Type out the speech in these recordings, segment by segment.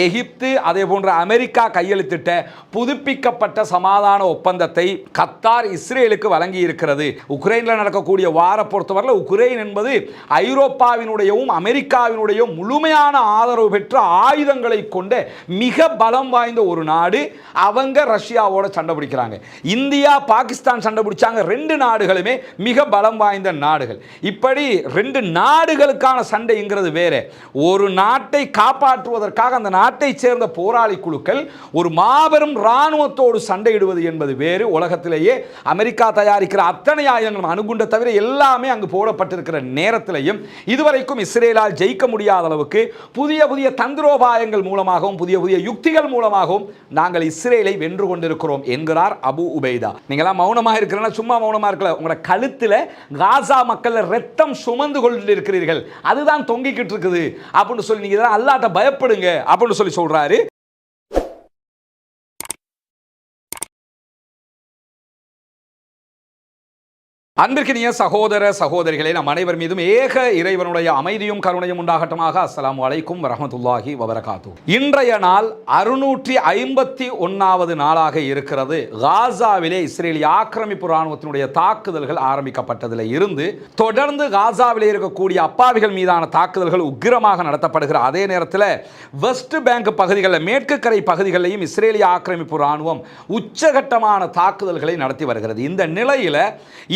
எகிப்து அதே போன்ற அமெரிக்கா கையெழுத்திட்ட புதுப்பிக்கப்பட்ட சமாதான ஒப்பந்தத்தை கத்தார் இஸ்ரேலுக்கு வழங்கி இருக்கிறது. உக்ரைனில் நடக்கக்கூடிய வார பொறுத்தவரை உக்ரைன் என்பது ஐரோப்பாவினுடையவும் அமெரிக்காவினுடைய முழுமையான ஆதரவு பெற்ற ஆயுதங்களை கொண்ட மிக பலம் வாய்ந்த ஒரு நாடு. அவங்க ரஷ்யாவோட சண்டை பிடிக்கிறாங்க. இந்தியா பாகிஸ்தான் சண்டை பிடிச்சாங்க. ரெண்டு நாடுகளுமே மிக பலம் வாய்ந்த நாடுகள். இப்படி ரெண்டு நாடுகளுக்கான சண்டைங்கிறது வேற. ஒரு நாட்டை காப்பாற்றுவதற்காக அந்த நாட்டை சேர்ந்த போராளி குழுக்கள் ஒரு மாபெரும் இராணுவத்தோடு சண்டையிடுவது என்பது வேறு. உலகத்திலேயே அமெரிக்கா தயாரிக்கிற அத்தனை ஆயுதங்களும் அணுகுண்ட தவிர எல்லாமே அங்கு போடப்பட்டிருக்கிற நேரத்திலையும் இதுவரைக்கும் இஸ்ரேலால் ஜெயிக்க முடியாத அளவுக்கு புதிய புதிய தந்திரோபாயங்கள் மூலமாகவும் புதிய புதிய யுக்திகள் மூலமாகவும் நாங்கள் இஸ்ரேலை வென்று கொண்டிருக்கிறோம் என்கிறார் அபு உபைதா. நீங்களாம் மௌனமாக இருக்கிறனா சும்மா மௌனமாக இருக்கல, உங்களோட கழுத்தில் காசா மக்கள் ரத்தம் சுமந்து கொண்டு இருக்கிறீர்கள், அதுதான் தொங்கிக்கிட்டு இருக்குது அப்படின்னு சொல்லி நீங்க இதெல்லாம் அல்லாஹ்ட்ட பயப்படுங்க அப்படின்னு சொல்லி சொல்றாரு. அன்பிற்கினிய சகோதர சகோதரிகளே, நம் அனைவர் மீதும் ஏக இறைவனுடைய அமைதியும் கருணையும் உண்டாகட்டுமாக. அஸ்ஸலாமு அலைக்கும் வரஹ்மத்துல்லாஹி வபரகாத்துஹு. இன்றைய நாள் 651வது நாளாக இருக்கிறது. காசாவிலே இஸ்ரேலிய ஆக்கிரமிப்பு இராணுவத்தினுடைய தாக்குதல்கள் ஆரம்பிக்கப்பட்டதில் இருந்து தொடர்ந்து காசாவிலே இருக்கக்கூடிய அப்பாவிகள் மீதான தாக்குதல்கள் உக்கிரமாக நடத்தப்படுகிற அதே நேரத்தில் வெஸ்ட் பேங்க் பகுதிகளில் மேற்கு கரை பகுதிகளிலையும் இஸ்ரேலிய ஆக்கிரமிப்பு இராணுவம் உச்சகட்டமான தாக்குதல்களை நடத்தி வருகிறது. இந்த நிலையில்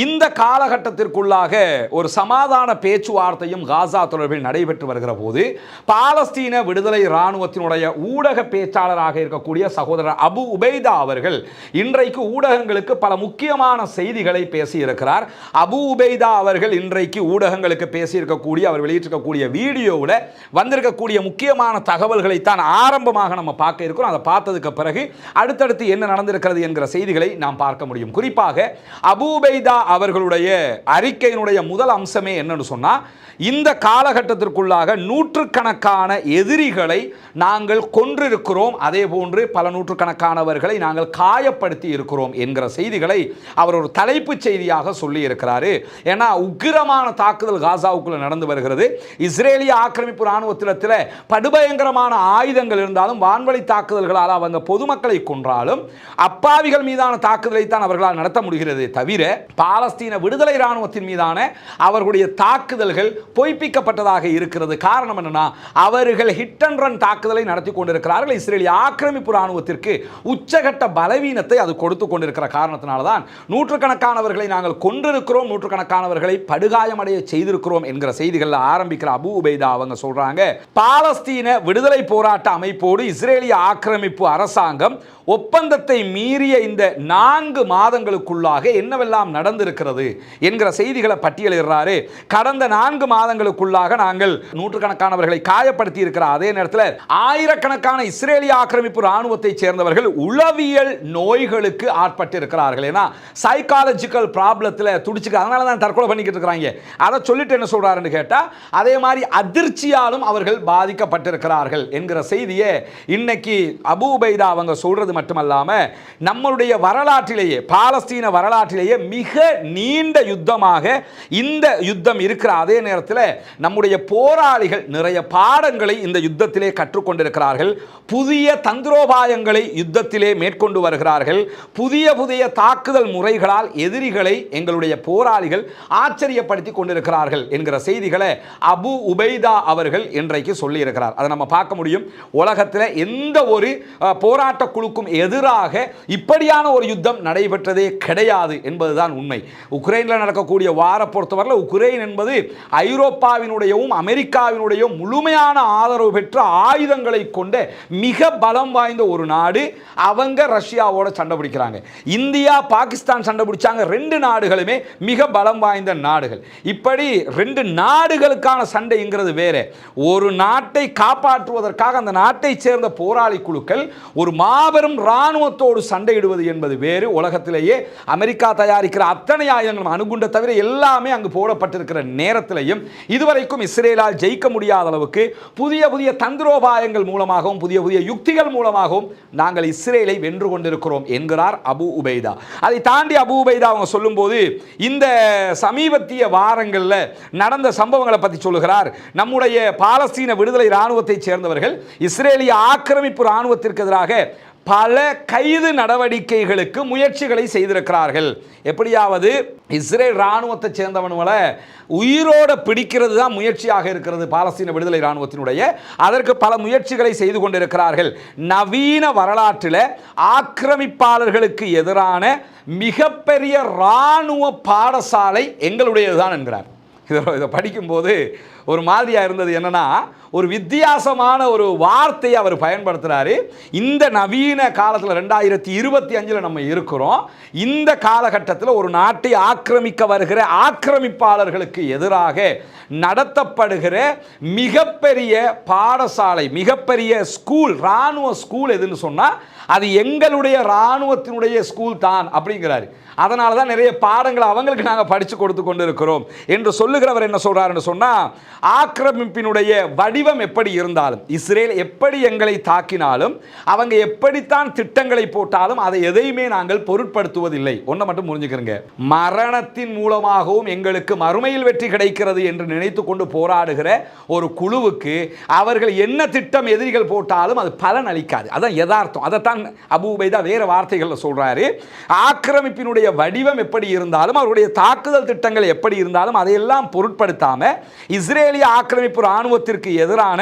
இந்த காலகட்டத்திற்குள்ளாக ஒரு சமாதான பேச்சுவார்த்தையும் காசா தொடர்பில் நடைபெற்று வருகிற போது பாலஸ்தீன விடுதலை இராணுவத்தினுடைய ஊடக பேச்சாளராக இருக்கக்கூடிய சகோதரர் அபு உபைதா அவர்கள் இன்றைக்கு ஊடகங்களுக்கு பல முக்கியமான செய்திகளை பேசியிருக்கிறார். அபு உபைதா அவர்கள் இன்றைக்கு ஊடகங்களுக்கு பேசியிருக்கக்கூடிய அவர் வெளியிட்டிருக்கக்கூடிய வீடியோவில் வந்திருக்கக்கூடிய முக்கியமான தகவல்களை தான் ஆரம்பமாக நம்ம பார்க்க இருக்கிறோம். அதை பார்த்ததுக்கு பிறகு அடுத்தடுத்து என்ன நடந்திருக்கிறது என்கிற செய்திகளை நாம் பார்க்க முடியும். குறிப்பாக அபு உபைதா அவர்களுடைய அறிக்கையினுடைய முதல் அம்சமே என்னன்னு சொன்னா, இந்த காலகட்டத்திற்குள்ளாக நூற்றுக்கணக்கான எதிரிகளை நாங்கள் கொன்றிருக்கிறோம், அதே போன்று பல நூற்றுக்கணக்கானவர்களை நாங்கள் காயப்படுத்தி இருக்கிறோம் என்கிற செய்திகளை அவர் ஒரு தலைப்பு செய்தியாக சொல்லி இருக்கிறாரு. ஏன்னா உக்கிரமான தாக்குதல் காசாவுக்குள்ள நடந்து வருகிறது. இஸ்ரேலிய ஆக்கிரமிப்பு இராணுவத்தில் படுபயங்கரமான ஆயுதங்கள் இருந்தாலும் வான்வழி தாக்குதல்களால் அவங்க பொதுமக்களை கொன்றாலும் அப்பாவிகள் மீதான தாக்குதலை தான் அவர்களால் நடத்த முடிகிறது தவிர பாலஸ்தீன விடுதலை இராணுவத்தின் மீதான அவர்களுடைய தாக்குதல்கள் பொய்ப்பிக்கப்பட்டதாக இருக்கிறது. காரணம் என்னன்னா, அவர்கள் ஹிட் அண்ட் ரன் தாக்குதலை நடத்தி கொண்டிருக்கிறார்கள். இஸ்ரேலிய ஆக்கிரமிப்பு இராணுவத்திற்கு உச்சகட்ட பலவீனத்தை அது கொடுத்து கொண்டிருக்கிற காரணத்தினால்தான் நூற்றுக்கணக்கானவர்களை நாங்கள் கொன்றிருக்கிறோம், நூற்றுக்கணக்கானவர்களை படுகாயமடைய செய்திருக்கிறோம் என்கிற செய்திகள் ஆரம்பிக்கிற அபு உபைதா அவங்க சொல்றாங்க, பாலஸ்தீன விடுதலை போராட்ட அமைப்போடு இஸ்ரேலிய ஆக்கிரமிப்பு அரசாங்கம் ஒப்பந்தத்தை மீறிய இந்த 4 மாதங்களுக்குள்ளாக என்னவெல்லாம் நடந்திருக்கிறது என்கிற செய்திகளை பட்டியலிடுறாரு. கடந்த 4 மாதங்களுக்குள்ளாக நாங்கள் நூற்றுக்கணக்கானவர்களை காயப்படுத்தி இருக்கிற அதே நேரத்தில் ஆயிரக்கணக்கான இஸ்ரேலிய ஆக்கிரமிப்பு இராணுவத்தை சேர்ந்தவர்கள் உளவியல் நோய்களுக்கு ஆட்பட்டு இருக்கிறார்கள். ஏன்னா சைக்காலஜிக்கல் ப்ராப்ளத்தில் துடிச்சுக்க, அதனால தான் தற்கொலை பண்ணிக்கிட்டு இருக்கிறாங்க. அதை சொல்லிட்டு என்ன சொல்றாருன்னு கேட்டா, அதே மாதிரி அதிர்ச்சியாலும் அவர்கள் பாதிக்கப்பட்டிருக்கிறார்கள் என்கிற செய்தியை இன்னைக்கு அபு உபைதா அவங்க சொல்றது மட்டுமல்லாம நம்மளுடைய வரலாற்றிலேயே பாலஸ்தீன வரலாற்றிலேயே மிக நீண்ட யுத்தமாக இந்த யுத்தம் இருக்கிற அதே நேரத்தில் நம்முடைய போராளிகள் நிறைய பாடங்களை இந்த யுத்தத்திலே கற்றுக்கொண்டிருக்கிறார்கள். புதிய தந்திரோபாயங்களை யுத்தத்திலே மேற்கொண்டு வருகிறார்கள். புதிய புதிய தாக்குதல் முறைகளால் எதிரிகளை எங்களுடைய போராளிகள் ஆச்சரியப்படுத்தி கொண்டிருக்கிறார்கள் என்கிற செய்திகளை அபு உபைதா அவர்கள் இன்றைக்கு சொல்லி இருக்கிறார். அதை நம்ம பார்க்க முடியும். உலகத்தில் எந்த ஒரு போராட்ட குழுக்கும் எதிராக இப்படியான ஒரு யுத்தம் நடைபெற்றதே கிடையாது என்பதுதான் உண்மை. உக்ரைனில் நடக்கக்கூடிய வார பொறுத்தவரை உக்ரைன் என்பது ஐரோப்பாவினுடையவும் அமெரிக்காவினுடைய முழுமையான ஆதரவு பெற்ற ஆயுதங்களை கொண்ட மிக பலம் வாய்ந்த ஒரு நாடு. அவங்க ரஷ்யாவோட சண்டை பிடிக்கிறாங்க. இந்தியா பாகிஸ்தான் சண்டை பிடிச்சாங்க. ரெண்டு நாடுகளுமே மிக பலம் வாய்ந்த நாடுகள். இப்படி ரெண்டு நாடுகளுக்கான சண்டைங்கிறது வேற. ஒரு நாட்டை காப்பாற்றுவதற்காக அந்த நாட்டை சேர்ந்த போராளி குழுக்கள் ஒரு மாபெரும் இராணுவத்தோடு சண்டையிடுவது என்பது வேறு. உலகத்திலேயே அமெரிக்கா தயாரிக்கிற அத்தனை ஆயுதங்களும் அணுகுண்ட தவிர எல்லாமே அங்கு போடப்பட்டிருக்கிற நேரத்திலையும் இதுவரைக்கும் இஸ்ரேலால் ஜெயிக்க முடியாத அளவுக்கு புதிய புதிய தந்திரோபாயங்கள் மூலமாகவும் புதிய புதிய யுக்திகள் மூலமாகவும் நாங்கள் இஸ்ரேலை வென்று கொண்டிருக்கிறோம் என்கிறார் அபு உபைதா. அதை தாண்டி அபு உபைதா அவங்க சொல்லும்போது இந்த சமீபத்திய வாரங்களில் நடந்த சம்பவங்களை பற்றி சொல்லுகிறார். நம்முடைய பாலஸ்தீன விடுதலை இராணுவத்தைச் சேர்ந்தவர்கள் இஸ்ரேலிய ஆக்கிரமிப்பு இராணுவத்திற்கு எதிராக பல கைது நடவடிக்கைகளுக்கு முயற்சிகளை செய்திருக்கிறார்கள். எப்படியாவது இஸ்ரேல் இராணுவத்தை சேர்ந்தவனுங்களை உயிரோட பிடிக்கிறது தான் முயற்சியாக இருக்கிறது பாலஸ்தீன விடுதலை இராணுவத்தினுடைய. அதற்கு பல முயற்சிகளை செய்து கொண்டிருக்கிறார்கள். நவீன வரலாற்றில் ஆக்கிரமிப்பாளர்களுக்கு எதிரான மிகப்பெரிய இராணுவ பாடசாலை எங்களுடையதுதான் என்கிறார். இதை படிக்கும்போது ஒரு மாதிரியாக இருந்தது. என்னன்னா, ஒரு வித்தியாசமான ஒரு வார்த்தையை அவர் பயன்படுத்துகிறாரு. இந்த நவீன காலத்தில் 2025 நம்ம இருக்கிறோம். இந்த காலகட்டத்தில் ஒரு நாட்டை ஆக்கிரமிக்க வருகிற ஆக்கிரமிப்பாளர்களுக்கு எதிராக நடத்தப்படுகிற மிகப்பெரிய பாடசாலை, மிகப்பெரிய ஸ்கூல், இராணுவ ஸ்கூல் எதுன்னு சொன்னால் அது எங்களுடைய இராணுவத்தினுடைய ஸ்கூல் தான் அப்படிங்கிறாரு. அதனால தான் நிறைய பாடங்களை அவங்களுக்கு நாங்கள் படித்து கொடுத்து கொண்டு இருக்கிறோம் என்று சொல்லுகிறவர் என்ன சொல்கிறாருன்னு சொன்னால், ஆக்கிரமிப்பினுடைய வடிவம் எப்படி இருந்தாலும், இஸ்ரேல் எப்படி எங்களை தாக்கினாலும், அவங்க எப்படித்தான் திட்டங்களை போட்டாலும் அதை எதையுமே நாங்கள் பொருட்படுத்துவதில்லை. ஒன்றை மட்டும் புரிஞ்சுக்கிறங்க, மரணத்தின் மூலமாகவும் எங்களுக்கு மறுமையில் வெற்றி கிடைக்கிறது என்று நினைத்து கொண்டு போராடுகிற ஒரு குழுவுக்கு அவர்கள் என்ன திட்டம் எதிரிகள் போட்டாலும் அது பலன் அளிக்காது. அதான் யதார்த்தம். அதைத்தான் அபு உபைதா வேற வார்த்தைகளில் சொல்றாரு. ஆக்கிரமிப்பினுடைய வடிவம் எப்படி இருந்தாலும், அவருடைய தாக்குதல் திட்டங்கள் எப்படி இருந்தாலும் அதையெல்லாம் பொருட்படுத்தாம இஸ்ரேலிய ஆக்கிரமிப்பு இராணுவத்திற்கு எதிரான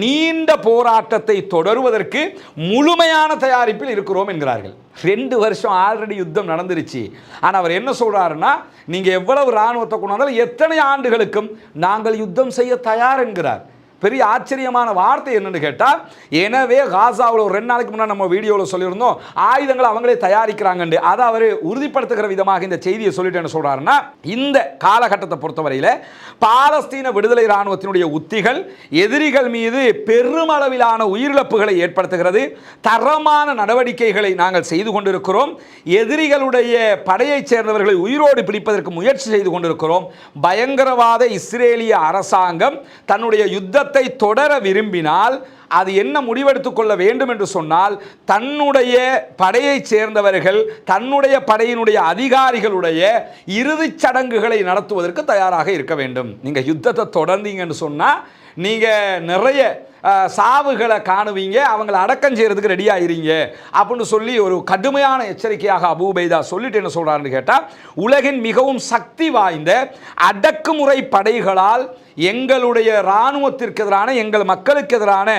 நீண்ட போராட்டத்தை தொடருவதற்கு முழுமையான தயாரிப்பில் இருக்கிறோம் என்கிறார்கள். 2 வருஷம் ஆல்ரெடி யுத்தம் நடந்துருச்சு. ஆனால் அவர் என்ன சொல்றாருன்னா, நீங்க எவ்வளவு இராணுவத்தை கொண்டு வந்தாலும் எத்தனை ஆண்டுகளுக்கும் நாங்கள் யுத்தம் செய்ய தயார் என்கிறார். பெரிய ஆச்சரியமான வார்த்தை என்னன்னு கேட்டால், எனவே காசாவில் ஒரு 2 நாளைக்கு முன்னாடி நம்ம வீடியோவில் சொல்லியிருந்தோம், ஆயுதங்களை அவங்களே தயாரிக்கிறாங்கன்னு. அதை அவர் உறுதிப்படுத்துகிற விதமாக இந்த செய்தியை சொல்லிட்டு என்ன சொல்றாருன்னா, இந்த காலகட்டத்தை பொறுத்தவரையில் பாலஸ்தீன விடுதலை இராணுவத்தினுடைய உத்திகள் எதிரிகள் மீது பெருமளவிலான உயிரிழப்புகளை ஏற்படுத்துகிறது. தரமான நடவடிக்கைகளை நாங்கள் செய்து கொண்டிருக்கிறோம். எதிரிகளுடைய படையைச் சேர்ந்தவர்களை உயிரோடு பிடிப்பதற்கு முயற்சி செய்து கொண்டிருக்கிறோம். பயங்கரவாத இஸ்ரேலிய அரசாங்கம் தன்னுடைய யுத்தத்தை தொடர விரும்பினால் அது என்ன முடிவெடுத்துக் கொள்ள வேண்டும் என்று சொன்னால், தன்னுடைய படையைச் சேர்ந்தவர்கள் தன்னுடைய படையினுடைய அதிகாரிகளுடைய இறுதிச் சடங்குகளை நடத்துவதற்கு தயாராக இருக்க வேண்டும். நீங்க யுத்தத்தை தொடர்ந்தீங்கன்னு சொன்னா நீங்க நிறைய சாவுகளை காணுவீங்க, அவங்களை அடக்கம் செய்யறதுக்கு ரெடி ஆகிறீங்க அப்படின்னு சொல்லி ஒரு கடுமையான எச்சரிக்கையாக அபு உபைதா சொல்லிட்டு என்ன சொல்றாருன்னு கேட்டால், உலகின் மிகவும் சக்தி வாய்ந்த அடக்குமுறை படைகளால் எங்களுடைய இராணுவத்திற்கு எதிரான, எங்கள் மக்களுக்கு எதிரான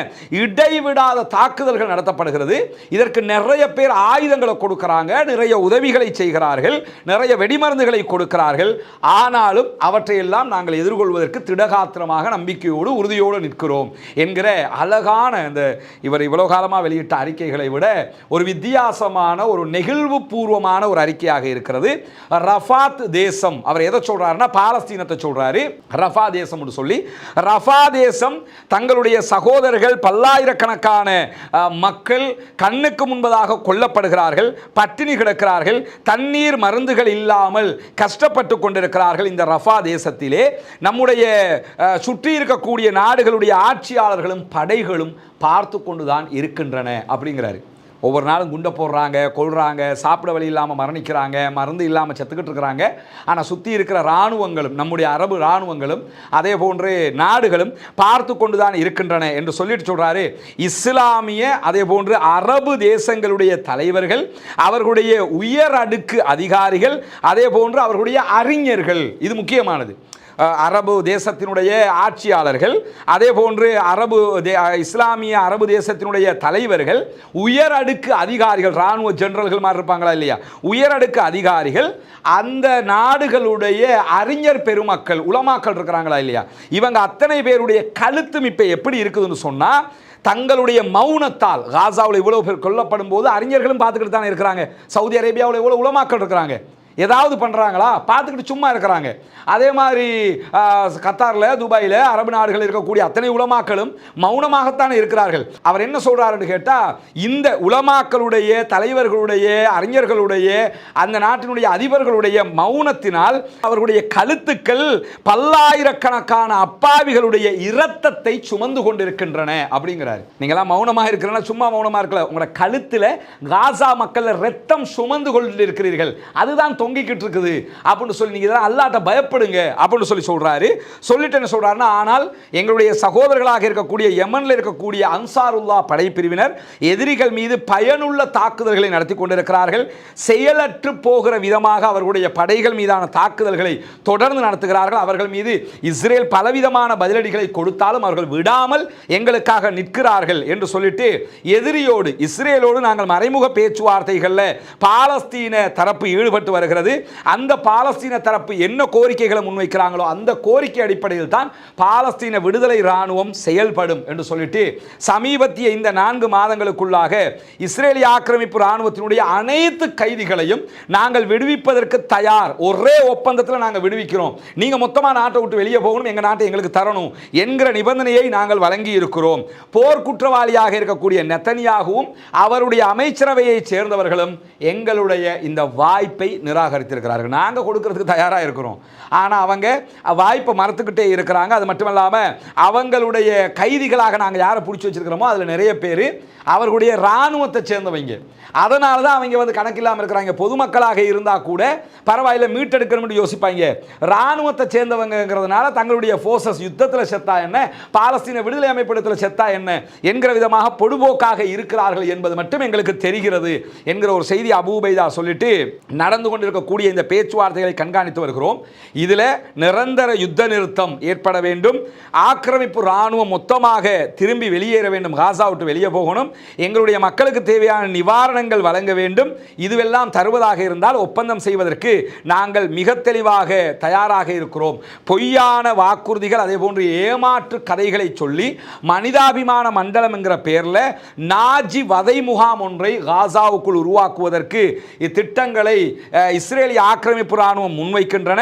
இடைவிடாத தாக்குதல்கள் நடத்தப்படுகிறது. இதற்கு நிறைய பேர் ஆயுதங்களை கொடுக்கிறாங்க, நிறைய உதவிகளை செய்கிறார்கள், நிறைய வெடிமருந்துகளை கொடுக்கிறார்கள். ஆனாலும் அவற்றையெல்லாம் நாங்கள் எதிர்கொள்வதற்கு திடகாத்திரமாக நம்பிக்கையோடு உறுதியோடு நிற்கிறோம் என்கிற அழகான இந்த இவர் இவ்வளவு காலமாக வெளியிட்ட அறிக்கைகளை விட ஒரு வித்தியாசமான, ஒரு நெகிழ்வு பூர்வமான ஒரு அறிக்கையாக இருக்கிறது. ரஃபாத் தேசம், அவர் எதை சொல்றாருன்னா பாலஸ்தீனத்தை சொல்றாரு. ரஃபா தேசம் சொல்லி, ரஃபா தேசம் தங்களுடைய சகோதரர்கள் பல்லாயிரக்கணக்கான மக்கள் கண்ணுக்கு முன்பதாக கொல்லப்படுகிறார்கள், பட்டினி கிடக்கிறார்கள், தண்ணீர் மருந்துகள் இல்லாமல் கஷ்டப்பட்டு கொண்டிருக்கிறார்கள். இந்த ரஃபா தேசத்திலே நம்முடைய சுற்றி இருக்கக்கூடிய நாடுகளுடைய ஆட்சியாளர்களும் படைகளும் பார்த்து கொண்டுதான் இருக்கின்றன அப்படிங்கிறாரு. ஒவ்வொரு நாளும் குண்டை போடுறாங்க, கொள்றாங்க, சாப்பிட வழி இல்லாமல் மரணிக்கிறாங்க, மருந்து இல்லாமல் செத்துக்கிட்டு இருக்கிறாங்க. ஆனால் சுற்றி இருக்கிற இராணுவங்களும், நம்முடைய அரபு இராணுவங்களும் அதே போன்று நாடுகளும் பார்த்து கொண்டு தான் இருக்கின்றன என்று சொல்லிட்டு சொல்கிறாரு. இஸ்லாமிய அதே போன்று அரபு தேசங்களுடைய தலைவர்கள், அவர்களுடைய உயர் அடுக்கு அதிகாரிகள், அதே போன்று அவர்களுடைய அறிஞர்கள், இது முக்கியமானது, அரபு தேசத்தினுடைய ஆட்சியாளர்கள், அதே போன்று இஸ்லாமிய அரபு தேசத்தினுடைய தலைவர்கள், உயர் அடுக்கு அதிகாரிகள், இராணுவ ஜெனரல்கள் மாதிரி இருப்பாங்களா இல்லையா, உயர் அடுக்கு அதிகாரிகள், அந்த நாடுகளுடைய அறிஞர் பெருமக்கள், உலமாக்கள் இருக்கிறாங்களா இல்லையா, இவங்க அத்தனை பேருடைய கழுத்தும் இப்போ எப்படி இருக்குதுன்னு சொன்னால், தங்களுடைய மௌனத்தால் காசாவில் இவ்வளவு பேர் கொல்லப்படும் போது அறிஞர்களும் பார்த்துக்கிட்டு தானே இருக்கிறாங்க. சவுதி அரேபியாவில் இவ்வளவு உலமாக்கள் இருக்கிறாங்க. ஏதாவது பண்ணுறாங்களா? பார்த்துக்கிட்டு சும்மா இருக்கிறாங்க. அதே மாதிரி கத்தாரில், துபாயில், அரபு நாடுகளில் இருக்கக்கூடிய அத்தனை உலமாக்களும் மௌனமாகத்தான் இருக்கிறார்கள். அவர் என்ன சொல்கிறாருன்னு கேட்டால், இந்த உலமாக்களுடைய, தலைவர்களுடைய, அறிஞர்களுடைய, அந்த நாட்டினுடைய அதிபர்களுடைய மௌனத்தினால் அவர்களுடைய கழுத்துக்கள் பல்லாயிரக்கணக்கான அப்பாவிகளுடைய இரத்தத்தை சுமந்து கொண்டிருக்கின்றன அப்படிங்கிறார். நீங்களாம் மௌனமாக இருக்கிறனா சும்மா மௌனமாக இருக்கல, உங்களோட கழுத்தில் காசா மக்கள் ரத்தம் சுமந்து கொண்டு இருக்கிறீர்கள், அதுதான் தொங்கிக்கிட்டு இருக்குது அப்படின்னு சொல்லி நீங்க அல்லாஹ்ட்ட பயப்படுங்க அப்படின்னு சொல்லி சொல்றாரு. சொல்லிட்டு என்ன சொல்றாருன்னா, ஆனால் எங்களுடைய சகோதரர்களாக இருக்கக்கூடிய யமன்ல இருக்கக்கூடிய அன்சாருல்லா படைப்பிரிவினர் எதிரிகள் மீது பயனுள்ள தாக்குதல்களை நடத்தி கொண்டிருக்கிறார்கள். செயலற்று போகிற விதமாக அவர்களுடைய படைகள் மீதான தாக்குதல்களை தொடர்ந்து நடத்துகிறார்கள். அவர்கள் மீது இஸ்ரேல் பலவிதமான பதிலடிகளை கொடுத்தாலும் அவர்கள் விடாமல் எங்களுக்காக நிற்கிறார்கள் என்று சொல்லிட்டு எதிரியோடு, இஸ்ரேலோடு நாங்கள் மறைமுக பேச்சுவார்த்தைகளில் பாலஸ்தீன தரப்பு ஈடுபட்டு வருகிறது. அந்த பாலஸ்தீன தரப்பு என்ன கோரிக்கைகளை முன்வைக்கிறாங்களோ அந்த கோரிக்கை அடிப்படையில் தான் பாலஸ்தீன விடுதலை இராணுவம் செயல்படும் என்று சொல்லிட்டு சமீபத்திய இந்த 4 மாதங்களுக்குள்ளாக இஸ்ரேலிய ஆக்கிரமிப்பு இராணுவத்தினுடைய அனைத்து கைதிகளையும் நாங்கள் விடுவிப்பதற்கு தயார், ஒரே ஒப்பந்தத்தில் நாங்கள் விடுவிக்கிறோம், நீங்க மொத்தமா நாட்டை விட்டு வெளியே போகணும், எங்க நாட்டை எங்களுக்கு தரணும் என்கிற நிபந்தனையை நாங்கள் வழங்கி இருக்கிறோம். போர் குற்றவாளியாக இருக்கக்கூடிய நெத்தனியாகவும் அவருடைய அமைச்சரவையை சேர்ந்தவர்களும் எங்களுடைய இந்த வாய்ப்பை நிராகரித்திருக்கிறார்கள். நாங்கள் கொடுக்கிறதுக்கு தயாராக இருக்கிறோம், ஆனால் அவங்க வாய்ப்பை மறுத்துக்கிட்டே இருக்கிறாங்க. அது மட்டுமல்லாமல் அவங்களுடைய கைதிகளாக நாங்கள் யாரை பிடிச்சி வச்சிருக்கிறோமோ அதில் நிறைய பேர் அவர்களுடைய இராணுவத்தை சேர்ந்தவங்க. அதனால தான் அவங்க வந்து கணக்கில்லாமல் இருக்கிறாங்க. பொதுமக்களாக இருந்தால் கூட பரவாயில்ல, மீட்டெடுக்கணும்னு யோசிப்பாங்க. இராணுவத்தை சேர்ந்தவங்கிறதுனால தங்களுடைய ஃபோர்ஸஸ் யுத்தத்தில் செத்தா என்ன, பாலஸ்தீன விடுதலை அமைப்பிடத்தில் செத்தா என்ன என்கிற விதமாக பொடுபோக்காக இருக்கிறார்கள் என்பது மட்டும் எங்களுக்கு தெரிகிறது என்கிற ஒரு செய்தி அபூ உபைதா சொல்லிட்டு நடந்து கொண்டிருக்கக்கூடிய இந்த பேச்சுவார்த்தைகளை கண்காணித்து வருகிறோம். இதில் நிரந்தர யுத்த நிறுத்தம் ஏற்பட வேண்டும், ஆக்கிரமிப்பு இராணுவம் மொத்தமாக திரும்பி வெளியேற வேண்டும், காசா விட்டு வெளியே போகணும், எங்களுடைய மக்களுக்கு தேவையான நிவாரணங்கள் வழங்க வேண்டும். இதுவெல்லாம் தருவதாக இருந்தால் ஒப்பந்தம் செய்வதற்கு நாங்கள் மிக தெளிவாக தயாராக இருக்கிறோம். பொய்யான வாக்குறுதிகள், அதே போன்று ஏமாற்று கதைகளை சொல்லி மனிதாபிமான மண்டலம் என்கிற பெயரில் நாஜி வதை முகாம் ஒன்றை காசாவுக்குள் உருவாக்குவதற்கு இத்திட்டங்களை இஸ்ரேலிய ஆக்கிரமிப்பு இராணுவம் முன்வைக்கின்றன.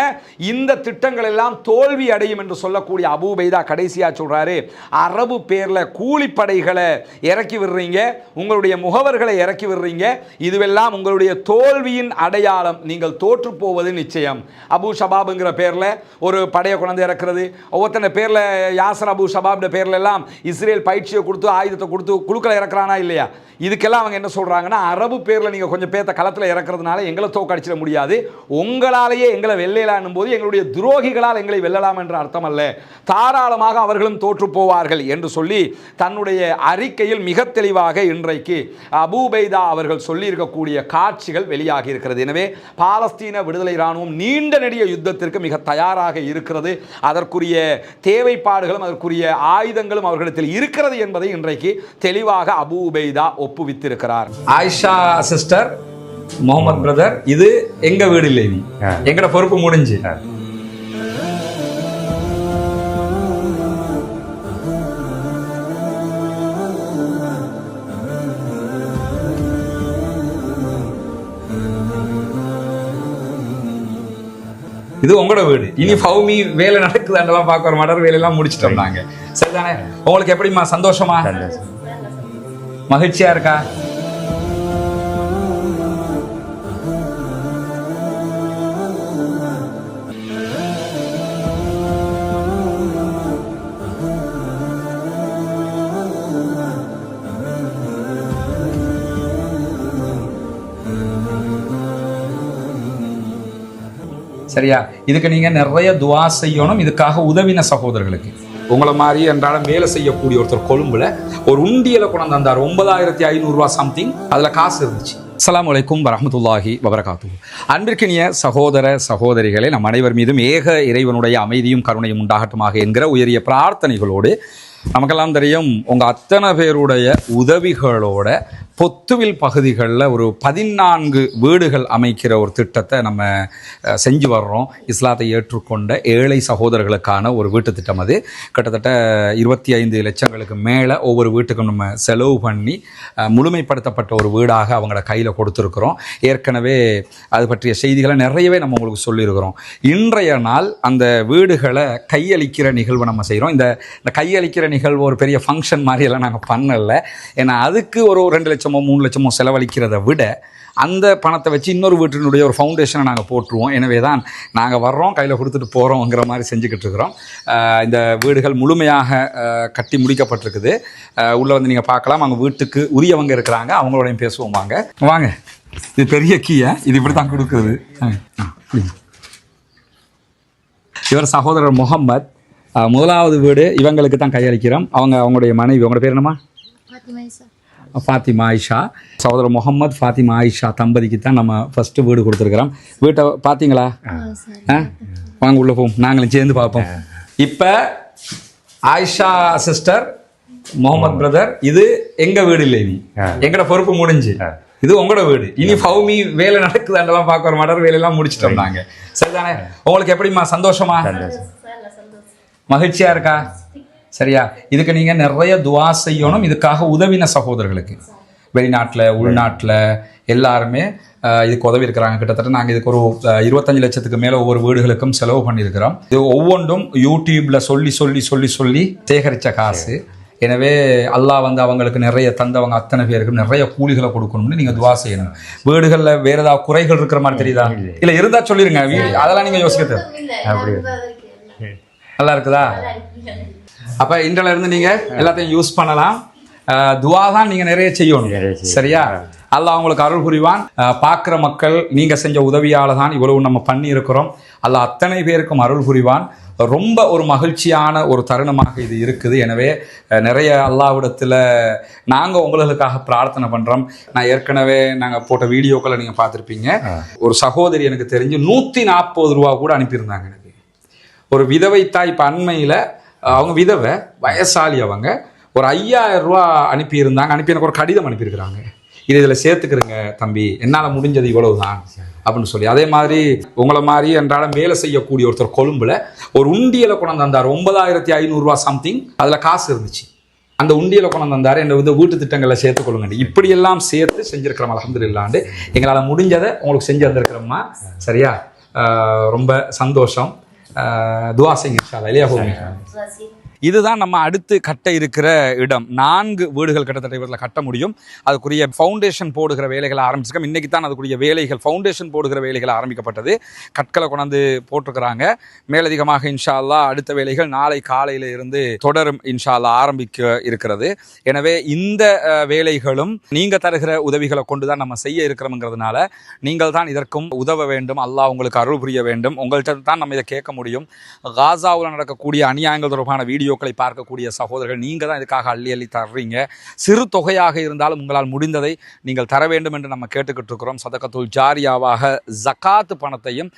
இந்த திட்டங்கள் எல்லாம் தோல்வி அடையும் என்று சொல்லக்கூடிய அபூ உபைதா கடைசியா சொல்றாரு, அரபு பேர்ல கூலிப்படைகளை இறக்கி விடுறீங்க, உங்களுடைய முகவர்களை இறக்கி விடுறீங்க, இதுவெல்லாம் உங்களுடைய தோல்வியின் அடையாளம், நீங்கள் தோற்று போவது நிச்சயம். அபு ஷபாப்ங்கிற பேர்ல ஒரு படையை கொண்டு இறக்குறது, ஒவ்வொருத்தன பேர்ல யாசர் அபு ஷபாப் பேர்ல எல்லாம் இஸ்ரேல் பயிற்சியை கொடுத்து ஆயுதத்தை கொடுத்து குழுக்களை இறக்குறானா இல்லையா? இதுக்கெல்லாம் அவங்க என்ன சொல்றாங்கன்னா, அரபு பேர்ல நீங்க கொஞ்சம் பேர்த்த களத்தில் இறக்குறதுனால எங்களை தோக்கடிச்சிட முடியாது, உங்களாலேயே எங்களை வெல்லலாம் போது எங்களுடைய துரோகிகளால் எங்களை வெல்லலாம் என்ற அர்த்தம் அல்ல, தாராளமாக அவர்களும் தோற்று போவார்கள் என்று சொல்லி தன்னுடைய அறிக்கையில் மிக தெளிவாக இன்றைக்கு அபூ உபைதா அவர்கள் சொல்லி இருக்கக்கூடிய காட்சிகள் வெளியாகி இருக்கிறது. எனவே பாலஸ்தீன விடுதலை இராணுவம் நீண்ட நெடிய யுத்தத்திற்கு மிக தயாராக இருக்கிறது. அதற்குரிய தேவைப்பாடுகளும் அதற்குரிய ஆயுதங்களும் அவர்களிடத்தில் இருக்கிறது என்பதை இன்றைக்கு தெளிவாக அபூ உபைதா ஒப்புவித்திருக்கிறார். ஆயிஷா சிஸ்டர், முகமது பிரதர், இது எங்க வீடு இல்லை, எங்கட பொறுப்பு முடிஞ்சு. இது உங்களோட வீடு, இனி ஃபௌமி வேலை நடக்குதாண்டெல்லாம் பார்க்க வர மாட்டார், வேலையெல்லாம் முடிச்சுட்டோம் நாங்க. சரிதானே? உங்களுக்கு எப்படிமா, சந்தோஷமா, மகிழ்ச்சியா இருக்கா? சரியா? இதுக்கு நீங்க நிறைய துவா செய்யணும். இதுக்காக உதவின சகோதரர்களுக்கு, உங்களை மாதிரி என்றாலும் வேலை செய்யக்கூடிய ஒருத்தர் கொழும்புல ஒரு உண்டியலை கொண்டு வந்தார், 9500 ரூபா சம்திங், அதுல காசு இருந்துச்சு. அஸ்ஸலாமு அலைக்கும் வரஹ்மத்துல்லாஹி வபரகாத்துஹு. அன்பிற்கினிய சகோதர சகோதரிகளே, நம் அனைவர் மீதும் ஏக இறைவனுடைய அமைதியும் கருணையும் உண்டாகட்டுமாக என்கிற உயரிய பிரார்த்தனைகளோடு, நமக்கெல்லாம் தெரியும், உங்கள் அத்தனை பேருடைய உதவிகளோட பொத்துவில் பகுதிகளில் ஒரு 14 வீடுகள் அமைக்கிற ஒரு திட்டத்தை நம்ம செஞ்சு வர்றோம். இஸ்லாத்தை ஏற்றுக்கொண்ட ஏழை சகோதரர்களுக்கான ஒரு வீட்டு திட்டம். அது கிட்டத்தட்ட 25 லட்சங்களுக்கு மேலே ஒவ்வொரு வீட்டுக்கும் நம்ம செலவு பண்ணி முழுமைப்படுத்தப்பட்ட ஒரு வீடாக அவங்களோட கையில் கொடுத்துருக்குறோம். ஏற்கனவே அது பற்றிய செய்திகளை நிறையவே நம்ம உங்களுக்கு சொல்லியிருக்கிறோம். இன்றைய நாள் அந்த வீடுகளை கையளிக்கிற நிகழ்வு நம்ம செய்கிறோம். இந்த கையளிக்கிற நிகழ்வு ஒரு பெரிய ஃபங்க்ஷன் மாதிரியெல்லாம் நாங்கள் பண்ணலை. ஏன்னா அதுக்கு ஒரு 2 லட்சமோ 3 லட்சமோ செலவழிக்கிறத விட அந்த பணத்தை வச்சு இன்னொரு வீட்டினுடைய ஒரு ஃபவுண்டேஷனை நாங்கள் போட்டுருவோம். எனவே தான் நாங்கள் வர்றோம், கையில் கொடுத்துட்டு போகிறோங்கிற மாதிரி செஞ்சுக்கிட்டு இருக்கிறோம். இந்த வீடுகள் முழுமையாக கட்டி முடிக்கப்பட்டிருக்குது. உள்ளே வந்து நீங்கள் பார்க்கலாம். அவங்க வீட்டுக்கு உரியவங்க இருக்கிறாங்க, அவங்களோடையும் பேசுவோம். வாங்க. இது பெரிய கீயை, இது இப்படி தான் கொடுக்குறது. இவர் சகோதரர் முகம்மது. முதலாவது வீடு இவங்களுக்கு தான் கையளிக்கிறோம். அவங்களுடைய மனைவி, அவங்களோட பேர் என்னம்மா? ஃபாத்திமா ஆயிஷா. சகோதரர் முகமது ஃபாத்திமா ஆயிஷா தம்பதிக்கு தான் நம்ம ஃபஸ்ட்டு வீடு கொடுத்துருக்குறோம். வீட்டை பார்த்தீங்களா? வாங்க உள்ள போவோம், நாங்களும் சேர்ந்து பார்ப்போம். இப்போ ஆயிஷா சிஸ்டர், முகமது பிரதர், இது எங்கள் வீடு இல்லை, இனி எங்களோட பொறுப்பு முடிஞ்சு. இது உங்களோட வீடு. இனி ஃபவுமி வேலை நடக்குதாண்டெல்லாம் பார்க்குற மாட்டர் வேலையெல்லாம் முடிச்சிட்டோம் நாங்கள். சரிதானே? உங்களுக்கு எப்படிம்மா? சந்தோஷமா? மகிழ்ச்சியாக இருக்கா? சரியா? இதுக்கு நீங்கள் நிறைய துவா செய்யணும். இதுக்காக உதவின சகோதரர்களுக்கு வெளிநாட்டில் உள்நாட்டில் எல்லாருமே இதுக்கு உதவி இருக்கிறாங்க. கிட்டத்தட்ட நாங்கள் இதுக்கு ஒரு 25 லட்சத்துக்கு மேலே ஒவ்வொரு வீடுகளுக்கும் செலவு பண்ணியிருக்கிறோம். இது ஒவ்வொன்றும் யூடியூப்பில் சொல்லி சேகரித்த காசு. எனவே அல்லாஹ் வந்து அவங்களுக்கு நிறைய தந்தவங்க அத்தனை பேருக்கு நிறைய கூலிகளை கொடுக்கணும்னு நீங்கள் துவா செய்யணும். வீடுகளில் வேறு ஏதாவது குறைகள் இருக்கிற மாதிரி தெரியுதா? இல்லை இருந்தால் சொல்லிடுங்க. அதெல்லாம் நீங்கள் யோசிக்கிறது அப்படி நல்லா இருக்குதா? அப்போ இன்றையில இருந்து நீங்கள் எல்லாத்தையும் யூஸ் பண்ணலாம். துவா தான் நீங்கள் நிறைய செய்யணும். சரியா? அல்லாஹ் உங்களுக்கு அருள் புரிவான். பார்க்குற மக்கள் நீங்கள் செஞ்ச உதவியால் தான் இவ்வளவு நம்ம பண்ணி இருக்கிறோம். அல்லாஹ் அத்தனை பேருக்கும் அருள் புரிவான். ரொம்ப ஒரு மகிழ்ச்சியான ஒரு தருணமாக இது இருக்குது. எனவே நிறைய அல்லாஹ்விடத்தில் நாங்கள் உங்களுக்காக பிரார்த்தனை பண்ணுறோம். நான் ஏற்கனவே நாங்கள் போட்ட வீடியோக்களை நீங்கள் பார்த்துருப்பீங்க. ஒரு சகோதரி எனக்கு தெரிஞ்சு 140 ரூபா கூட அனுப்பியிருந்தாங்க எனக்கு. ஒரு விதவை தாய், இப்போ அண்மையில் அவங்க விதவை, வயசாளி, அவங்க ஒரு 5000 ரூபா அனுப்பியிருந்தாங்க. எனக்கு ஒரு கடிதம் அனுப்பியிருக்கிறாங்க. இதில் சேர்த்துக்கிறேங்க தம்பி, என்னால் முடிஞ்சது இவ்வளவு தான் அப்படின்னு சொல்லி. அதே மாதிரி உங்களை மாதிரி என்றாலும் வேலை செய்யக்கூடிய ஒருத்தர் கொழும்புல ஒரு உண்டியலை கொண்டு வந்தார். 9500 ரூபா சம்திங் அதில் காசு இருந்துச்சு. அந்த உண்டியலை கொண்டு வந்தார். என்னை வந்து வீட்டு திட்டங்களை சேர்த்துக்கொள்ளுங்க. இப்படியெல்லாம் சேர்த்து செஞ்சுருக்கிறோம். அல்ஹம்துலில்லாஹ். எங்களால் முடிஞ்சதை உங்களுக்கு செஞ்சு வந்திருக்கிறோம்மா. சரியா? ரொம்ப சந்தோஷம். துஆ செய்யுங்க இன்ஷா அல்லாஹ். இல்லையா போங்க. இதுதான் நம்ம அடுத்து கட்ட இருக்கிற இடம். 4 வீடுகள் கிட்டத்தட்ட இவரில் கட்ட முடியும். அதுக்குரிய ஃபவுண்டேஷன் போடுகிற வேலைகளை ஆரம்பிச்சிருக்கோம். இன்றைக்கி தான் அதுக்குரிய வேலைகள், ஃபவுண்டேஷன் போடுகிற வேலைகள் ஆரம்பிக்கப்பட்டது. கற்களை கொண்டாந்து போட்டிருக்கிறாங்க. மேலதிகமாக இன்ஷா அல்லாஹ் அடுத்த வேலைகள் நாளை காலையில் இருந்து தொடரும் இன்ஷா அல்லாஹ் ஆரம்பிக்க இருக்கிறது. எனவே இந்த வேலைகளும் நீங்கள் தருகிற உதவிகளை கொண்டு தான் நம்ம செய்ய இருக்கிறோம்ங்கிறதுனால நீங்கள் தான் இதற்கும் உதவ வேண்டும். அல்லாஹ் உங்களுக்கு அருள் புரிய வேண்டும். உங்கள்கிட்ட தான் நம்ம இதை கேட்க முடியும். காசாவில் நடக்கக்கூடிய அநியாயங்கள் தொடர்பான வீடியோக்களை பார்க்கக்கூடிய சகோதரர்கள் நீங்கள் தான் இதுக்காக அள்ளி தர்றீங்க. சிறு தொகையாக இருந்தாலும் உங்களால் முடிந்ததை நீங்கள் தர வேண்டும் என்று நம்ம கேட்டுக்கிட்டு இருக்கிறோம். சதகத்துல் ஜாரியாவாக ஜகாத் பணத்தையும்,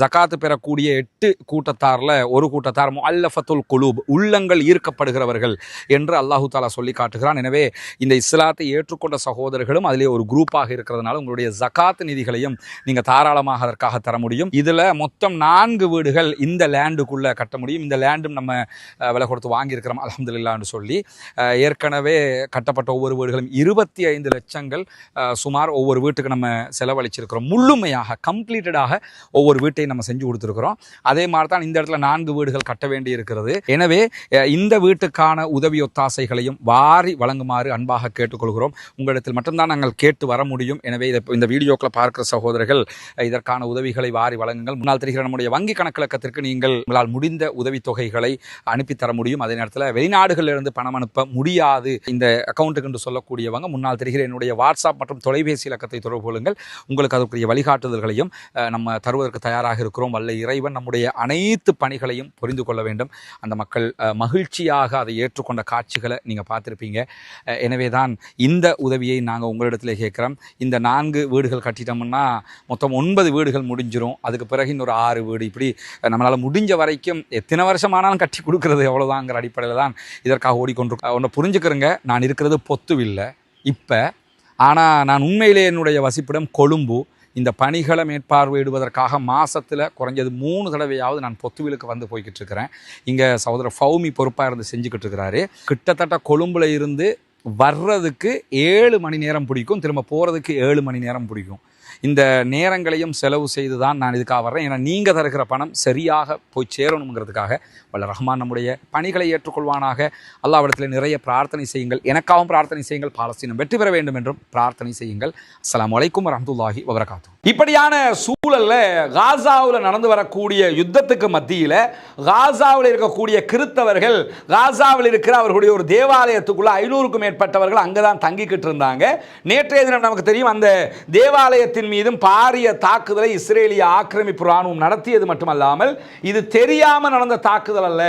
ஜகாத்து பெறக்கூடிய 8 கூட்டத்தாரில் ஒரு கூட்டத்தார் முஅல்லஃபத்துல் குலூப், உள்ளங்கள் ஈர்க்கப்படுகிறவர்கள் என்று அல்லாஹு தாலா சொல்லி காட்டுகிறான். எனவே இந்த இஸ்லாத்தை ஏற்றுக்கொண்ட சகோதரர்களும் அதிலே ஒரு குரூப்பாக இருக்கிறதுனால உங்களுடைய ஜகாத் நிதிகளையும் நீங்கள் தாராளமாக அதற்காக தர முடியும். இதில் மொத்தம் 4 வீடுகள் இந்த லேண்டுக்குள்ளே கட்ட முடியும். இந்த லேண்டும் நம்ம விலை கொடுத்து வாங்கியிருக்கிறோம் அல்ஹம்துலில்லாஹ்னு சொல்லி. ஏற்கனவே கட்டப்பட்ட ஒவ்வொரு வீடுகளும் 25 லட்சங்கள் சுமார் ஒவ்வொரு வீட்டுக்கு நம்ம செலவழிச்சிருக்கிறோம். முழுமையாக கம்ப்ளீட்டடாக ஒவ்வொரு வீட்டையும் நம்ம செஞ்சு கொடுத்துருக்கிறோம். அதே மாதிரி தான் இந்த இடத்துல 4 வீடுகள் கட்ட வேண்டி இருக்கிறது. எனவே இந்த வீட்டுக்கான உதவி ஒத்தாசைகளையும் வாரி வழங்குமாறு அன்பாக கேட்டுக்கொள்கிறோம். உங்களிடத்தில் மட்டும்தான் நாங்கள் கேட்டு வர முடியும். எனவே இந்த வீடியோக்களை பார்க்கிற சகோதரர்கள் இதற்கான உதவிகளை வாரி வழங்குங்கள். முன்னால் தெரிகிற நம்முடைய வங்கி கணக்கிலக்கத்திற்கு நீங்கள் உங்களால் முடிந்த உதவித்தொகைகளை அனுப்பி தர முடியும். அதே நேரத்தில் வெளிநாடுகளிலிருந்து பணம் அனுப்ப முடியாது இந்த அக்கௌண்ட்டுக்கு என்று சொல்லக்கூடியவங்க முன்னால் தெரிகிற என்னுடைய வாட்ஸ்அப் மற்றும் தொலைபேசி இலக்கத்தை தொடர்பு கொள்ளுங்கள். உங்களுக்கு அதற்குரிய வழிகாட்டுதல்களையும் நம்ம தருவதற்கு தயாராக இருக்கிறோம். வல்ல இறைவன் நம்முடைய அனைத்து பணிகளையும் புரிந்து கொள்ள வேண்டும். அந்த மக்கள் மகிழ்ச்சியாக அதை ஏற்றுக்கொண்ட காட்சிகளை நீங்கள் பார்த்துருப்பீங்க. எனவே தான் இந்த உதவியை நாங்கள் உங்களிடத்தில் கேட்குறோம். இந்த 4 வீடுகள் கட்டிட்டோம்னா மொத்தம் 9 வீடுகள் முடிஞ்சிடும். அதுக்கு பிறகு இன்னொரு 6 வீடு, இப்படி நம்மளால் முடிஞ்ச வரைக்கும் எத்தனை வருஷமானாலும் கட்டி கொடுக்குறது எவ்வளோதாங்கிற அடிப்படையில் தான் இதற்காக ஓடிக்கொண்டிருக்கோம். ஒன்று புரிஞ்சுக்கிறேங்க, நான் இருக்கிறது பொத்துவில்லை. இப்போ ஆனால் நான் உண்மையிலே என்னுடைய வசிப்பிடம் கொழும்பு. இந்த பணிகளை மேற்பார்வையிடுவதற்காக மாதத்தில் குறைஞ்சது 3 தடவையாவது நான் பொத்துவிலுக்கு வந்து போய்கிட்டு இருக்கிறேன். இங்கே சகோதரர் ஃபௌமி பொறுப்பாக இருந்து செஞ்சுக்கிட்டு இருக்கிறாரு. கிட்டத்தட்ட கொழும்புல இருந்து வர்றதுக்கு 7 மணி நேரம் பிடிக்கும், திரும்ப போகிறதுக்கு 7 மணி நேரம் பிடிக்கும். இந்த நேரங்களையும் செலவு செய்து தான் நான் இதுக்காக வர்றேன். ஏன்னா நீங்கள் தருகிற பணம் சரியாக போய் சேரணுங்கிறதுக்காக வல்ல ரஹ்மான் நம்முடைய பணிகளை ஏற்றுக்கொள்வானாக. அல்லாஹ்விடத்தில் நிறைய பிரார்த்தனை செய்யுங்கள். எனக்காகவும் பிரார்த்தனை செய்யுங்கள். பாலஸ்தீனம் வெற்றி பெற வேண்டும் என்றும் பிரார்த்தனை செய்யுங்கள். அஸ்ஸலாமு அலைக்கும் வரஹ்மத்துல்லாஹி வபரகாத்துஹு. இப்படியான சூழல்ல காசாவில் நடந்து வரக்கூடிய யுத்தத்துக்கு மத்தியில் காசாவில் இருக்கக்கூடிய கிறித்தவர்கள் காசாவில் இருக்கிற அவர்களுடைய ஒரு தேவாலயத்துக்குள்ள 500க்கும் மேற்பட்டவர்கள் அங்கே தான் தங்கிக்கிட்டு இருந்தாங்க. நேற்றைய தினம் நமக்கு தெரியும், அந்த தேவாலயத்தின் மீதும் பாரிய தாக்குதலை இஸ்ரேலிய ஆக்கிரமிப்பு ராணுவம் நடத்தியது மட்டுமல்லாமல் இது தெரியாமல் நடந்த தாக்குதல் அல்ல,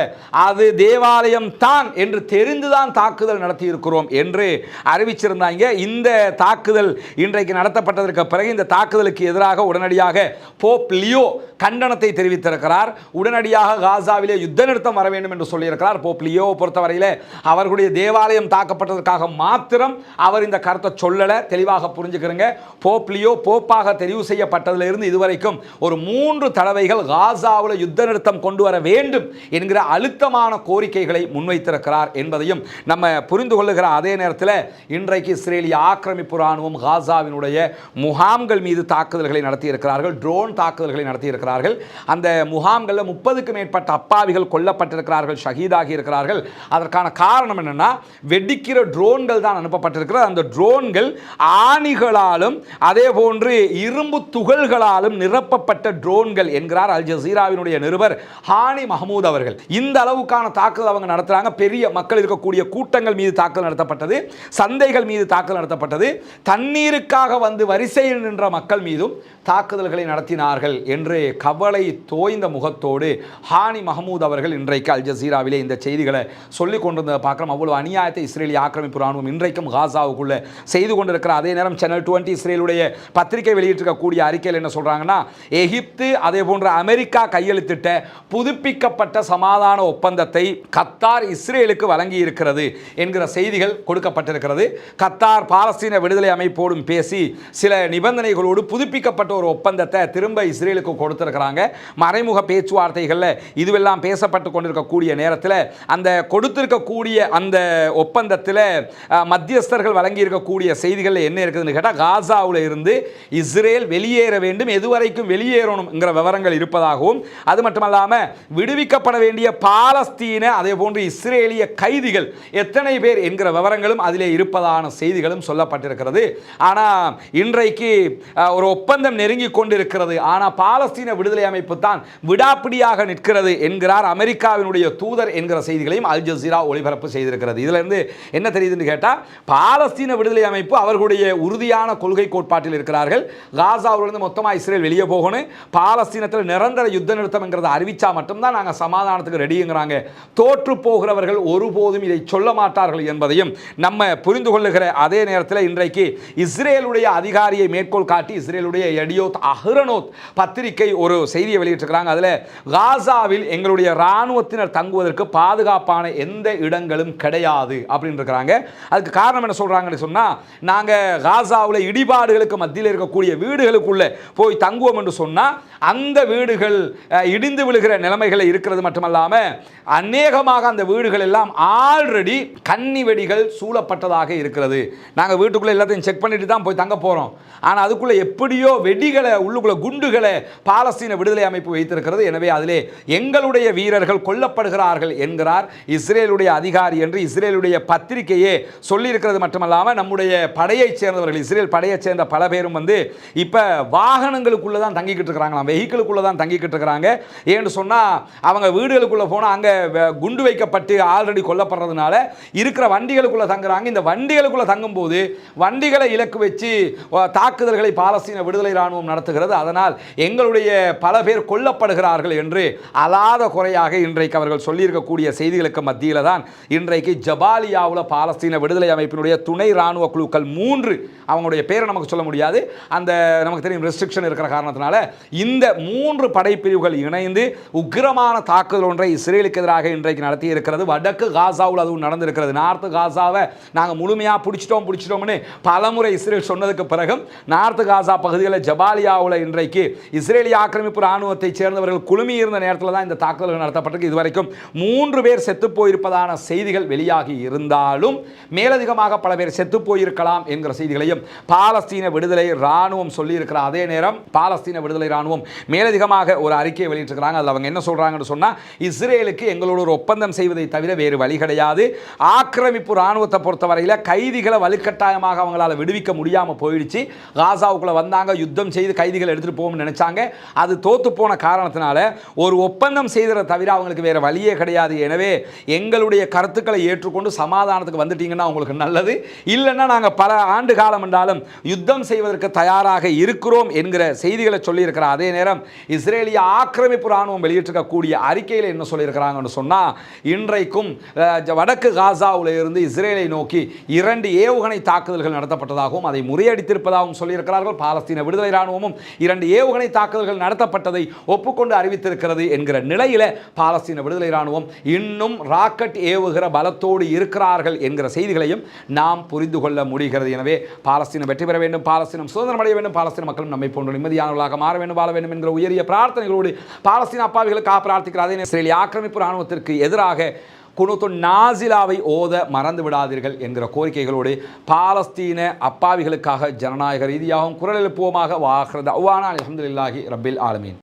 அது தேவாலயம் தான் என்று தெரிந்துதான் தாக்குதல் நடத்தி இருக்கிறோம் என்று அறிவிச்சிருந்தாங்க. இந்த தாக்குதல் இன்றைக்கு நடத்தப்பட்டதற்கு பிறகு இந்த தாக்குதலுக்கு எதிராக உடனடியாக போப் லியோ கண்டனத்தை தெரிவித்திருக்கிறார். உடனடியாக காசாவிலே யுத்த நிறுத்தம் வர வேண்டும் என்று சொல்லியிருக்கிறார். போப் லியோ பொறுத்தவரையில் அவர்களுடைய தேவாலயம் தாக்கப்பட்டதற்காக மாத்திரம் அவர் இந்த கருத்தை சொல்லலை, தெளிவாக புரிஞ்சுக்கிறங்க. போப் லியோ போப்பாக தெரிவு செய்யப்பட்டதிலிருந்து இதுவரைக்கும் ஒரு 3 தடவைகள் காசாவில் யுத்த நிறுத்தம் கொண்டு வர வேண்டும் என்கிற அழுத்தமான கோரிக்கைகளை முன்வைத்திருக்கிறார் என்பதையும் நம்ம புரிந்து கொள்ளுகிற அதே நேரத்தில் இன்றைக்கு இஸ்ரேலிய ஆக்கிரமிப்பு ராணுவம் காசாவினுடைய முகாம்கள் மீது தாக்குதல்களை நடத்தியிருக்கிறார்கள், ட்ரோன் தாக்குதல்களை நடத்தியிருக்கிறார்கள். அந்த முகாம்களில் 30க்கும் மேற்பட்ட அப்பாவிகள் கொல்லப்பட்டிருக்கிறார்கள், ஷஹீதாகி இருக்கிறார்கள். அதற்கான காரணம் என்னன்னா, வெடிக்கிற ட்ரோன்கள் தான் அனுப்பப்பட்டிருக்கிறது. அந்த ட்ரோன்கள் ஆணிகளாலும் அதே போன்று இரும்பு துகள்களாலும் நிரப்பப்பட்ட ட்ரோன்கள் என்கிறார் அல் ஜசீராவினுடைய நிருபர் ஹானி மஹமூத் அவர்கள். இந்த அளவுக்கான தாக்குதல் அவங்க நடத்துறாங்க. பெரிய மக்கள் இருக்கக்கூடிய கூட்டங்கள் மீது தாக்குதல் நடத்தப்பட்டது, சந்தைகள் மீது தாக்குதல் நடத்தப்பட்டது, தண்ணீருக்காக வந்து வரிசையில் நின்ற மக்கள் மீதும் தாக்குதல்களை நடத்தினார்கள் என்று கவலை தோய்ந்த முகத்தோடு ஹானி மஹமூத் அவர்கள் இன்றைக்கு அல் ஜசீராவிலே இந்த செய்திகளை சொல்லிக் கொண்டிருந்ததை பார்க்கிறோம். அவ்வளவு அநியாயத்தை இஸ்ரேலிய ஆக்கிரமிப்பு ராணுவம் இன்றைக்கும் காசாவுக்குள்ள செய்து கொண்டிருக்கிற அதே நேரம் சேனல் 20 இஸ்ரேலுடைய பத்திரிகை வெளியிட்டிருக்கக்கூடிய அறிக்கையில் என்ன சொல்றாங்கன்னா, எகிப்து அதே போன்ற அமெரிக்கா கையெழுத்திட்ட புதுப்பிக்கப்பட்ட சமாதான ஒப்பந்தத்தை கத்தார் இஸ்ரேலுக்கு வழங்கி இருக்கிறது என்கிற செய்திகள் கொடுக்கப்பட்டிருக்கிறது. கத்தார் பாலஸ்தீன விடுதலை அமைப்போடும் பேசி சில நிபந்தனைகளோடு புதுப்பிக்கப்பட்ட ஒரு ஒப்பந்தத்தை திரும்ப இஸ்ரேலுக்கு கொடுத்திருக்கிறாங்க. மறைமுக பேச்சுவார்த்தைகளில் இதுவெல்லாம் பேசப்பட்டு கொண்டிருக்கக்கூடிய நேரத்தில் அந்த கொடுத்திருக்கக்கூடிய அந்த ஒப்பந்தத்தில் மத்தியஸ்தர்கள் வழங்கி இருக்கக்கூடிய செய்திகள் என்ன இருக்குதுன்னு கேட்டால், காசாவில் இருந்து இஸ்ரேல் வெளியேற வேண்டும், எதுவரைக்கும் வெளியேறணும்ங்கிற விவரங்கள் இருப்பதாகவும், அது மட்டுமல்லாமல் விடுவிக்கப்பட வேண்டிய பாலஸ்தீன அதே போன்று இஸ்ரேலிய கைதிகள் எத்தனை பேர் என்கிற விவரங்களும் அதிலே இருப்பதான செய்திகளும் சொல்லப்பட்டிருக்கிறது. ஆனால் இன்றைக்கு ஒரு ஒப்பந்தம் நெருங்கி கொண்டிருக்கிறது, ஆனால் பாலஸ்தீன விடுதலை அமைப்பு தான் விடாப்பிடியாக நிற்கிறது என்கிறார் அமெரிக்காவினுடைய தூதர் என்கிற செய்திகளையும் அல் ஜசீரா ஒளிபரப்பு செய்திருக்கிறது. இதுல இருந்து என்ன தெரியுதுன்னு கேட்டால், பாலஸ்தீன விடுதலை அமைப்பு அவர்களுடைய உறுதியான கொள்கை கோட்பாட்டில் இருக்கிறார்கள். காசாவிலிருந்து மொத்தமாக இஸ்ரேல் வெளியே போகணும், பாலஸ்தீனத்தில் நிரந்தர யுத்த நிறுத்தம் என்கிறத அறிவிச்சா மட்டும்தான் நாங்கள் சமாதானத்துக்கு ரெடிங்கிறாங்க. தோற்று போகிறவர்கள் ஒருபோதும் இதை சொல்ல மாட்டார்கள் என்பதையும் நம்ம புரிந்து கொள்ளுகிற அதே நேரத்தில் இன்றைக்கு இஸ்ரேலுடைய அதிகாரியை மேற்கோள் காட்டி இஸ்ரேலுடைய எடியோத் அஹ்ரனோத் பத்திரிகை ஒரு செய்தியை வெளியிட்டிருக்கிறாங்க. அதில் காசாவில் எங்களுடைய இராணுவத்தினர் தங்குவதற்கு பாதுகாப்பான எந்த இடங்களும் கிடையாது அப்படின்னு இருக்கிறாங்க. அதுக்கு காரணம் என்ன சொல்றாங்கன்னு சொன்னா, நாங்க காசாவில் இடிபாடுகளுக்கு மத்தியில் இருக்கக்கூடிய வீடுகளுக்குள்ள போய் தங்குவோம் என்று சொன்னா அந்த வீடுகள் இடிந்து விழுகிற நிலைமைகள் இருக்கிறது மட்டுமல்லாம அநேகமாக அந்த வீடுகள் எல்லாம் ஆல்ரெடி கன்னி வெடிகள் சூழப்பட்டதாக இருக்கிறது. நாங்கள் வீட்டுக்குள்ள எல்லாத்தையும் செக் பண்ணிட்டு தான் போய் தங்க போறோம். ஆனால் அதுக்குள்ள எப்படியோ வெடிகளை உள்ளுக்குள்ள குண்டுகளை பாலஸ்தீன விடுதலை அமைப்பு வைத்திருக்கிறது. எனவே அதிலே எங்களுடைய வீரர்கள் கொல்லப்படுகிறார்கள் என்கிறார் இஸ்ரேலுடைய அதிகாரி என்று இஸ்ரேலுடைய பத்திரிகையே சொல்லியிருக்கிறது மட்டுமல்லாமல் நம்முடைய படையைச் சேர்ந்தவர்கள், இஸ்ரேல் படையைச் சேர்ந்த பல பேரும் வந்து இப்போ வாகனங்களுக்குள்ள தான் தங்கிக்கிட்டு இருக்கிறாங்களாம், வெஹிக்கிளுக்குள்ள தான் தங்கிக்கிட்டு இருக்கிறாங்க. ஏன்னு சொன்னால் அவங்க வீடுகளுக்குள்ள போனால் அங்கே குண்டு வைக்கப்பட்டு ஆல்ரெடி கொல்லப்படுறதுனால இருக்கிற வண்டிகளுக்குள்ள தங்குறாங்க. இந்த வண்டிகளுக்குள்ள தங்கும்போது வண்டிகளை இலக்கு வச்சு தாக்குதல்களை பாலஸ்தீன விடுதலை ராணுவம் நடத்துகிறது. அதனால் எங்களுடைய பல பேர் கொல்லப்படுகிறார்கள் என்று அலாத குறையாக இன்றைக்கு அவர்கள் சொல்லியிருக்கக்கூடிய செய்திகளுக்கு மத்தியில் தான் இன்றைக்கு ஜபாலியாவில் பாலஸ்தீன விடுதலை அமைப்பினுடைய துணை ராணுவ குழுக்கள் 3, அவங்களுடைய பேரை நமக்கு சொல்ல முடியாது, அந்த நமக்கு தெரியும் ரெஸ்ட்ரிக்ஷன் இருக்கிற காரணத்தினால இந்த 3 படைப்பிரிவுகள் இணைந்து உக்கிரமான தாக்குதல் ஒன்றை இஸ்ரேலுக்கு எதிராக இன்றைக்கு நடத்தி இருக்கிறது. வடக்கு காசாவில் அதுவும் நடந்திருக்கிறது. நார்த்து காசாவை நாங்கள் முழுமையாக பிடிச்சிட்டோம்னு பலமுறை இஸ்ரேல் சொன்னதுக்கு பிறகும் நார்த்து காசா பகுதிகளில் ஜபாலியாவில் இன்றைக்கு இஸ்ரேலிய ஆக்கிரமிப்பு ராணுவத்தை சேர்ந்தவர்கள் குழுமி இருந்த நேரத்தில் தான் இந்த தாக்குதல்கள் நடத்தப்பட்டிருக்கு. இதுவரைக்கும் 3 பேர் செத்து போயிருப்பதான செய்திகள் வெளியாகி இருந்தாலும் மேலதிகமாக பல பேர் செத்து போயிருக்கலாம் என்கிற செய்திகளையும் பாலஸ்தீன விடுதலை ராணுவம் சொல்லியிருக்கிற அதே நேரம் பாலஸ்தீன விடுதலை ராணுவம் மேலதிகமாக ஒரு அறிக்கையை வெளியிட்டிருக்கிறாங்க. அதில் அவங்க என்ன சொல்றாங்கன்னு சொன்னா, இஸ்ரேலுக்கு எங்களோட ஒரு ஒப்பந்தம் செய்வதை தவிர வேறு வழி கிடையாது. ஆக்கிரமிப்பு ராணுவத்தை பொறுத்தவரையில் கைதிகளை வலுக்கட்டாயமாக அவங்களால விடுவிக்க முடியாமல் போயிடுச்சு. காசாவுக்குள்ள வந்தாங்க, யுத்தம் செய்து கைதிகள் எடுத்துட்டு போகணும்னு நினைச்சாங்க. அது தோத்து போன காரணத்தினால ஒரு ஒப்பந்தம் செய்ததை தவிர அவங்களுக்கு வேற வழியே கிடையாது. எனவே எங்களுடைய கருத்துக்களை ஏற்றுக்கொண்டு சமாதானத்துக்கு வந்துட்டீங்கன்னா உங்களுக்கு நல்லது, இல்லைன்னா நாங்கள் பல ஆண்டு காலம் என்றாலும் யுத்தம் செய்வதற்கு தயாராக இருக்கிறோம் என்கிற செய்திகளை சொல்லியிருக்கிற அதே நேரம் இஸ்ரேலிய ஆக்கிரமிப்பு ராணுவம் வெளியிட்டிருக்கக்கூடிய அறிக்கையில் என்ன சொல்லியிருக்கிறாங்கன்னு சொன்னால், இன்றைக்கும் வடக்கு காசாவில் இருந்து இஸ்ரேலை நோக்கி 2 ஏவுகணை தாக்குதல்கள் நடத்தப்பட்டதாகவும் அதை முறியடித்திருப்பதாகவும் சொல்லியிருக்கிறார்கள். பாலஸ்தீன விடுதலை ராணுவமும் 2 ஏவுகணை தாக்குதல்கள் நடத்தப்பட்டதை ஒப்புக்கொண்டு அறிவித்திருக்கிறது என்கிற நிலையில் பாலஸ்தீன விடுதலை ராணுவம் இன்னும் ராக்கெட் ஏவுகிற பலத்தோடு இருக்கிறார்கள் என்கிற செய்திகளையும் நாம் புரிந்து கொள்ள முடிகிறது. எனவே பாலஸ்தீனம் வெற்றி பெற வேண்டும், பாலஸ்தீனம் சுதந்திரம் அடைய வேண்டும், பாலஸ்தீன மக்களும் நம்மை போன்ற நிம்மதியானவர்களாக மாற வேண்டும், வாழ வேண்டும் என்கிற உயரிய பிரார்த்தனைகளோடு பாலஸ்தீன அப்பாவிகளுக்காக பிரார்த்திக்கிற அதே இஸ்ரேலிய ஆக்கிரமிப்பு ராணுவத்திற்கு எதிராக குனூத்து நாசிலாவை ஓத மறந்து விடாதீர்கள் என்கிற கோரிக்கைகளோடு பாலஸ்தீன அப்பாவிகளுக்காக ஜனநாயக ரீதியாகவும் குரல் எழுப்புவோமாக. வாஹ்ரத் அல்ஹம்துலில்லாஹி ரப்பில் ஆலமீன்.